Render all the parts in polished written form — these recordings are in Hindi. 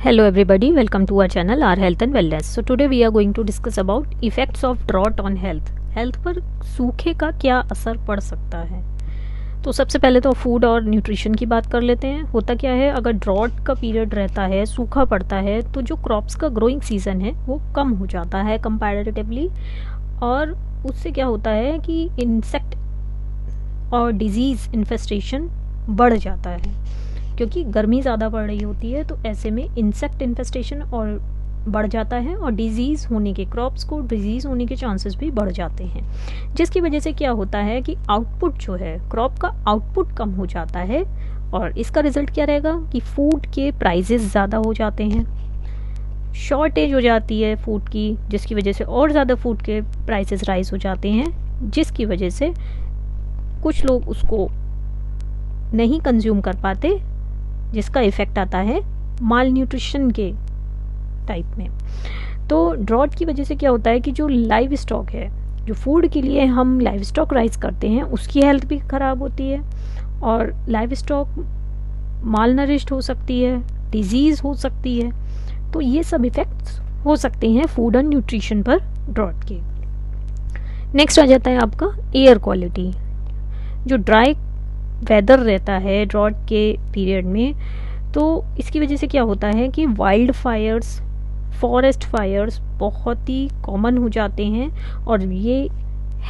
Hello everybody, welcome to our channel our health and wellness. So today we are going to discuss about effects of drought on health. Health पर सूखे का क्या असर पड़ सकता है। तो सबसे पहले तो फूड और न्यूट्रिशन की बात कर लेते हैं। होता क्या है, अगर ड्रॉट का पीरियड रहता है, सूखा पड़ता है, तो जो क्रॉप्स का ग्रोइंग सीजन है वो कम हो जाता है कंपैरेटिवली, और उससे क्या होता है कि इंसेक्ट और डिजीज़ इन्फेस्टेशन बढ़ जाता है, क्योंकि गर्मी ज़्यादा बढ़ रही होती है। तो ऐसे में इंसेक्ट इन्फेस्टेशन और बढ़ जाता है और डिजीज़ होने के, क्रॉप्स को डिजीज़ होने के चांसेस भी बढ़ जाते हैं, जिसकी वजह से क्या होता है कि आउटपुट जो है, क्रॉप का आउटपुट कम हो जाता है। और इसका रिजल्ट क्या रहेगा कि फूड के प्राइजेस ज़्यादा हो जाते हैं, शॉर्टेज हो जाती है फूड की, जिसकी वजह से और ज़्यादा फूड के प्राइसेस राइज हो जाते हैं, जिसकी वजह से कुछ लोग उसको नहीं कंज्यूम कर पाते, जिसका इफ़ेक्ट आता है माल न्यूट्रिशन के टाइप में। तो ड्रॉट की वजह से क्या होता है कि जो लाइव स्टॉक है, जो फूड के लिए हम लाइव स्टॉक राइज करते हैं, उसकी हेल्थ भी ख़राब होती है, और लाइव स्टॉक माल नरिश्ड हो सकती है, डिजीज़ हो सकती है। तो ये सब इफ़ेक्ट्स हो सकते हैं फूड और न्यूट्रिशन पर ड्रॉट के। नेक्स्ट आ जाता है आपका एयर क्वालिटी। जो ड्राई वेदर रहता है ड्रॉट के पीरियड में, तो इसकी वजह से क्या होता है कि वाइल्ड फायर्स, फॉरेस्ट फायर्स बहुत ही कॉमन हो जाते हैं, और ये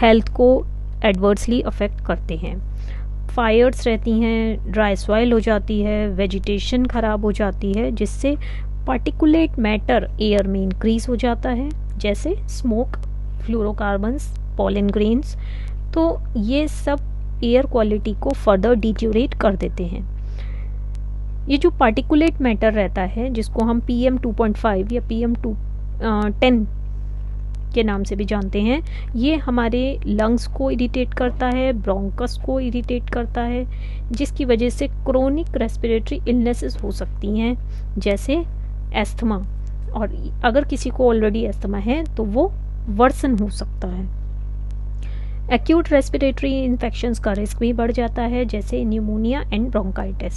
हेल्थ को एडवर्सली अफेक्ट करते हैं। फायर्स रहती हैं, ड्राई सॉइल हो जाती है, वेजिटेशन ख़राब हो जाती है, जिससे पार्टिकुलेट मैटर एयर में इंक्रीज़ हो जाता है, जैसे स्मोक, फ्लोरोकार्बन्स, पॉलन ग्रेन्स। तो ये सब एयर क्वालिटी को फर्दर डिटेरियोरेट कर देते हैं। ये जो पार्टिकुलेट मैटर रहता है, जिसको हम PM2.5 या PM10 के नाम से भी जानते हैं, ये हमारे लंग्स को इरिटेट करता है, ब्रोंकस को इरिटेट करता है, जिसकी वजह से क्रोनिक रेस्पिरेटरी इलनेसेस हो सकती हैं, जैसे एस्थमा। और अगर किसी को ऑलरेडी एस्थमा है तो वो वर्सन हो सकता है। एक्यूट रेस्पिरेटरी इन्फेक्शंस का रिस्क भी बढ़ जाता है, जैसे न्यूमोनिया एंड ब्रोंकाइटिस।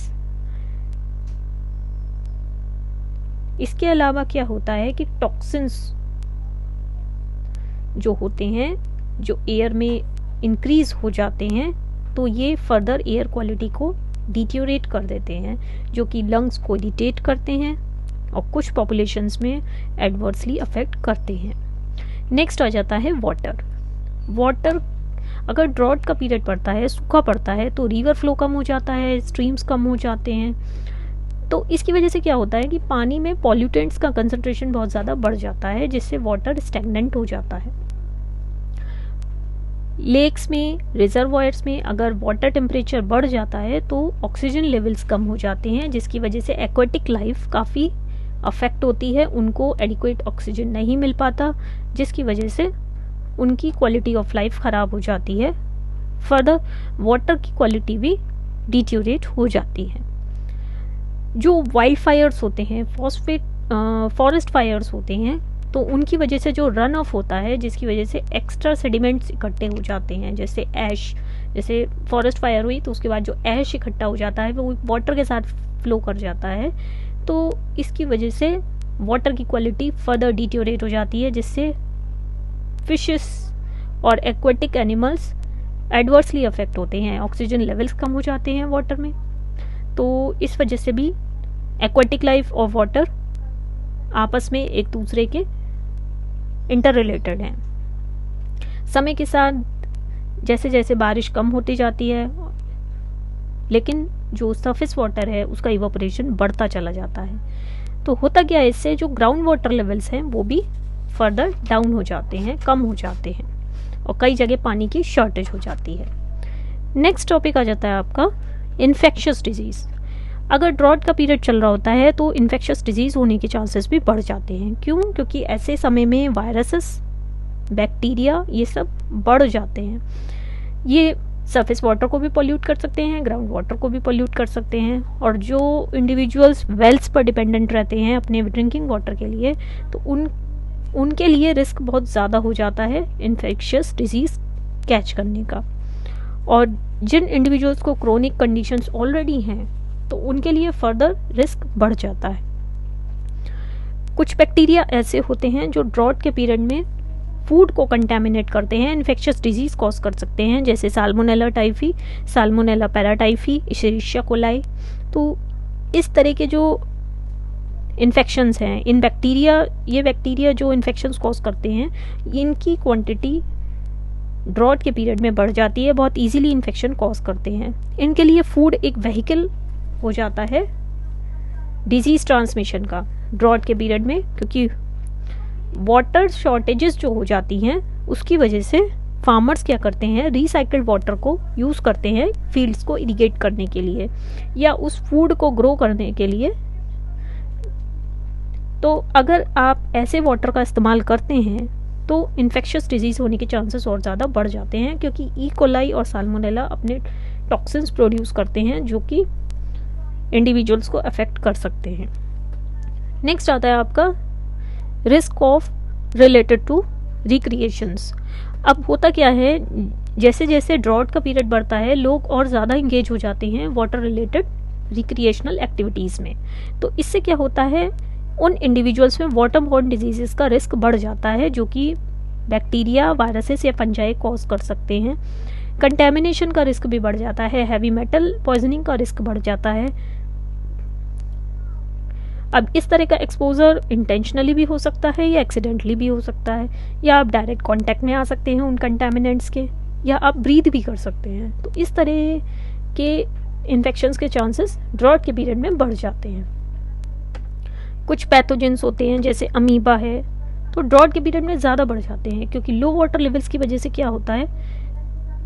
इसके अलावा क्या होता है कि टॉक्सिन्स जो होते हैं, जो एयर में इंक्रीज हो जाते हैं, तो ये फर्दर एयर क्वालिटी को डिटेरियोरेट कर देते हैं, जो कि लंग्स को इरिटेट करते हैं और कुछ पॉपुलेशंस में एडवर्सली अफेक्ट करते हैं। नेक्स्ट आ जाता है वाटर। अगर ड्रॉट का पीरियड पड़ता है, सूखा पड़ता है, तो रिवर फ्लो कम हो जाता है, स्ट्रीम्स कम हो जाते हैं। तो इसकी वजह से क्या होता है कि पानी में पॉल्यूटेंट्स का कंसंट्रेशन बहुत ज़्यादा बढ़ जाता है, जिससे वाटर स्टैग्नेंट हो जाता है। लेक्स में, रिजर्वॉयर्स में अगर वाटर टेम्परेचर बढ़ जाता है तो ऑक्सीजन लेवल्स कम हो जाते हैं, जिसकी वजह से एक्वेटिक लाइफ काफ़ी अफेक्ट होती है, उनको एडिक्वेट ऑक्सीजन नहीं मिल पाता, जिसकी वजह से उनकी क्वालिटी ऑफ लाइफ ख़राब हो जाती है। फर्दर वाटर की क्वालिटी भी डिटेरियोरेट हो जाती है। जो वाइल्ड फायर्स होते हैं, फॉरेस्ट फायर्स होते हैं, तो उनकी वजह से जो रन ऑफ होता है, जिसकी वजह से एक्स्ट्रा सेडिमेंट्स इकट्ठे हो जाते हैं, जैसे ऐश। जैसे फॉरेस्ट फायर हुई तो उसके बाद जो ऐश इकट्ठा हो जाता है वो वाटर के साथ फ्लो कर जाता है, तो इसकी वजह से वाटर की क्वालिटी फर्दर डिटेरियोरेट हो जाती है, जिससे फिशेस और एक्वेटिक एनिमल्स एडवर्सली अफेक्ट होते हैं, ऑक्सीजन लेवल्स कम हो जाते हैं वाटर में। तो इस वजह से भी एक्वेटिक लाइफ और वाटर आपस में एक दूसरे के इंटर रिलेटेड हैं। समय के साथ जैसे जैसे बारिश कम होती जाती है, लेकिन जो सरफेस वाटर है उसका इवापोरेशन बढ़ता चला जाता है। तो होता क्या है, इससे जो ग्राउंड वाटर लेवल्स हैं वो भी फर्दर डाउन हो जाते हैं, कम हो जाते हैं, और कई जगह पानी की शॉर्टेज हो जाती है। नेक्स्ट टॉपिक आ जाता है आपका इन्फेक्शियस डिजीज़। अगर ड्रॉट का पीरियड चल रहा होता है तो इन्फेक्शियस डिजीज़ होने के चांसेस भी बढ़ जाते हैं। क्यों? क्योंकि ऐसे समय में वायरसेस, बैक्टीरिया, ये सब बढ़ जाते हैं। ये सरफेस वाटर को भी पॉल्यूट कर सकते हैं, ग्राउंड वाटर को भी पॉल्यूट कर सकते हैं, और जो इंडिविजुअल्स वेल्स पर डिपेंडेंट रहते हैं अपने ड्रिंकिंग वाटर के लिए, तो उनके लिए रिस्क बहुत ज़्यादा हो जाता है इन्फेक्शियस डिजीज़ कैच करने का। और जिन इंडिविजुअल्स को क्रोनिक कंडीशंस ऑलरेडी हैं, तो उनके लिए फर्दर रिस्क बढ़ जाता है। कुछ बैक्टीरिया ऐसे होते हैं जो ड्रॉट के पीरियड में फूड को कंटेमिनेट करते हैं, इन्फेक्शियस डिजीज कॉज कर सकते हैं, जैसे Salmonella typhi, Salmonella paratyphi, Escherichia coli. तो इस तरह के जो इन्फेक्शंस हैं, इन बैक्टीरिया, ये बैक्टीरिया जो इन्फेक्शंस कॉज करते हैं, इनकी क्वांटिटी ड्रॉट के पीरियड में बढ़ जाती है, बहुत इजीली इन्फेक्शन कॉज करते हैं। इनके लिए फूड एक व्हीकल हो जाता है डिजीज ट्रांसमिशन का ड्रॉट के पीरियड में, क्योंकि वाटर शॉर्टेजेस जो हो जाती हैं उसकी वजह से फार्मर्स क्या करते हैं, रिसाइकल्ड वाटर को यूज़ करते हैं फील्ड्स को इरिगेट करने के लिए या उस फूड को ग्रो करने के लिए। तो अगर आप ऐसे वाटर का इस्तेमाल करते हैं तो इन्फेक्शियस डिजीज़ होने के चांसेस और ज़्यादा बढ़ जाते हैं, क्योंकि ई कोलाई और साल्मोनेला अपने टॉक्सिन्स प्रोड्यूस करते हैं जो कि इंडिविजुअल्स को अफेक्ट कर सकते हैं। नेक्स्ट आता है आपका risk of related to recreations. अब होता क्या है, जैसे जैसे ड्रॉट का पीरियड बढ़ता है लोग और ज़्यादा इंगेज हो जाते हैं वाटर रिलेटेड रिक्रिएशनल एक्टिविटीज़ में। तो इससे क्या होता है, उन इंडिविजुअल्स में वाटर बॉर्न डिजीज़ का रिस्क बढ़ जाता है, जो कि बैक्टीरिया, वायरसेस या फंजाई कॉज कर सकते हैं। कंटेमिनेशन का रिस्क भी बढ़ जाता है, हैवी मेटल पॉइजनिंग का रिस्क बढ़ जाता है। अब इस तरह का एक्सपोजर इंटेंशनली भी हो सकता है या एक्सीडेंटली भी हो सकता है, या आप डायरेक्ट कांटेक्ट में आ सकते हैं उन कंटामिनेंट्स के, या आप ब्रीथ भी कर सकते हैं। तो इस तरह के इन्फेक्शंस के चांसेस ड्रॉट के पीरियड में बढ़ जाते हैं। कुछ पैथोजेंस होते हैं जैसे अमीबा है, तो ड्रॉट के पीरियड में ज़्यादा बढ़ जाते हैं, क्योंकि लो वाटर लेवल्स की वजह से क्या होता है,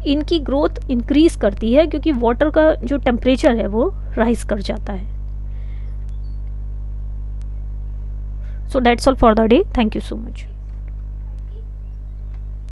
इनकी ग्रोथ इंक्रीज करती है, क्योंकि वाटर का जो टेम्परेचर है वो राइज कर जाता है। So that's all for the day. Thank you so much.